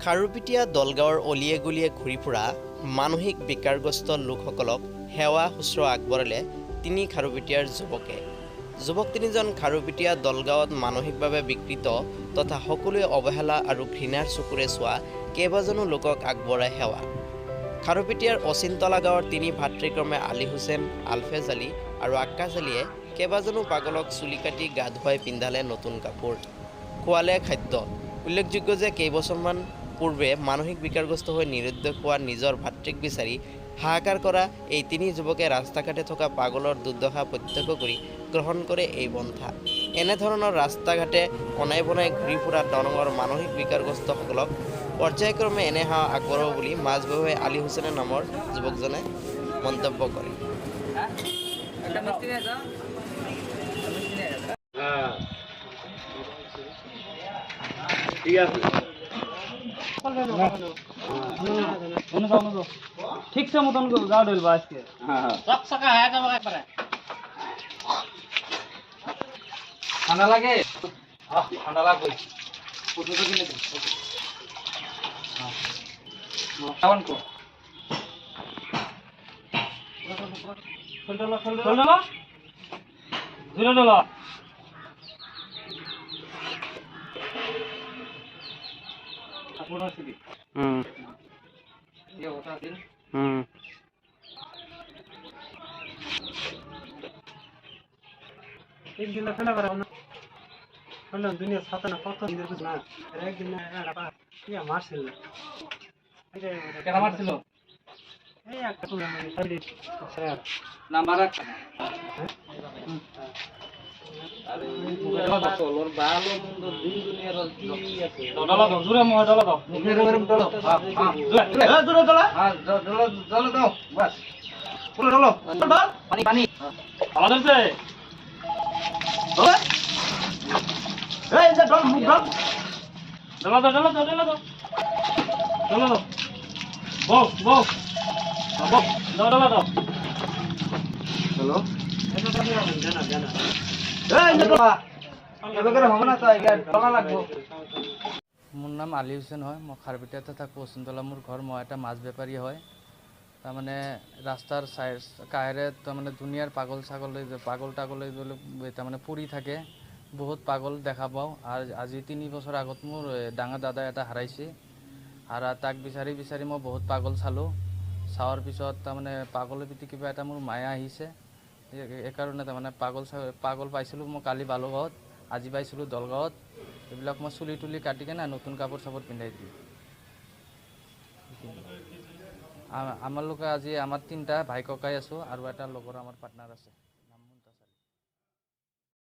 খাৰুপিটিয়া দলগাঁৱৰ অলিয়ে গলিয়ে ঘূৰি ফুৰা মানসিক বিকাৰগ্ৰস্ত লোকসকলক সেৱা শুশ্ৰূষা আগবঢ়ালে তিনি খাৰুপিটিয়াৰ যুৱকে। যুৱক তিনিজন খাৰুপিটিয়া দলগাঁৱত মানসিকভাৱে বিকৃত তথা সকলোৱে অৱহেলা আৰু ঘৃণাৰ চকুৰে চোৱা কেইবাজনো লোকক আগবঢ়ায় সেৱা। খাৰুপিটিয়াৰ অচিন্তলা গাঁৱৰ তিনি ভাতৃক্ৰমে আলী হুছেইন, আলফেজ আলী আৰু আক্কাছ আলীয়ে কেইবাজনো পাগলক চুলি কাটি গা ধুৱাই পিন্ধালে নতুন কাপোৰ, খোৱালে খাদ্য। উল্লেখযোগ্য যে কেইবছৰমান পূৰ্বে মানসিক বিকাৰগ্ৰস্ত হৈ নিৰুদ্দেশ হোৱা নিজৰ ভাতৃক বিচাৰি হাহাকাৰ কৰা এই তিনি যুৱকে ৰাস্তা ঘাটে থকা পাগলৰ দুৰ্দশা প্ৰত্যক্ষ কৰি গ্ৰহণ কৰে এই পন্থা। এনেধৰণৰ ৰাস্তা ঘাটে অনাই বনাই ঘূৰি ফুৰা দৰঙৰ মানসিক বিকাৰগ্ৰস্তসকলক পৰ্যায়ক্ৰমে এনে সেৱা আগবঢ়াব বুলি মাছ ব্যৱসায়ী আলী হুছেইন নামৰ যুৱকজনে মন্তব্য কৰে। ठीक से मतन गाँव डल बास के ঠান্ডা লাগে ঠান্ডা লাগবে পুজো কিনে দিন খাওয়ান কো খোলডলা জিরোডলা পুরো সিদি ये होता दिन एक दिन ठंडा करा ना ठंडा दुनिया साता ना कत दिन कुछ ना एक दिन ना पा ये मारছিল কেন মারছিল এই একটা তো মানে সাইডে স্যার না মারা আরে মুখে চলর ভালো মন্দ দুই দুনিয়ার কি আছে ডলা দাও জোরে মোহ ডলা দাও মুখের উপরে ডলা হ্যাঁ জোরে ডলা হ্যাঁ ডলা দাও বাস পুরো ডলো পানি পানি ভালো ধরছে এই যে ডল মুখ ডল ডলা দাও বউ দাও ডলা দাও হ্যালো এটা তো জানা মোৰ নাম আলী হুছেইন হয়। মই খাৰুপিটিয়াতে থাকোঁ। অচিন্তলা মোৰ ঘৰ। মই এটা মাছ বেপাৰী হয়। তাৰমানে ৰাস্তাৰ কাষেৰে তাৰমানে দুনিয়াৰ পাগল টাগলে তাৰমানে পৰি থাকে। বহুত পাগল দেখা পাওঁ। আৰু আজি 3 বছৰ আগত মোৰ ডাঙৰ দাদা এটা হাৰাইছে। আৰু তাক বিচাৰি মই বহুত পাগল চালোঁ। চাৱাৰ পিছত তাৰমানে পাগলৰ প্ৰতি কিবা এটা মোৰ মায়া আহিছে। এইকাৰণে তাৰমানে পাগল পাইছিলোঁ মই কালি বালুগাঁৱত, আজি পাইছিলোঁ দলগাঁৱত। এইবিলাক মই চুলি তুলি কাটি কেনে নতুন কাপোৰ চাপোৰ পিন্ধাই দিলোঁ। আমাৰ লোকে আজি আমাৰ 3টা ভাই ককাই আছোঁ আৰু এটা লগৰ আমাৰ পাৰ্টনাৰ আছে।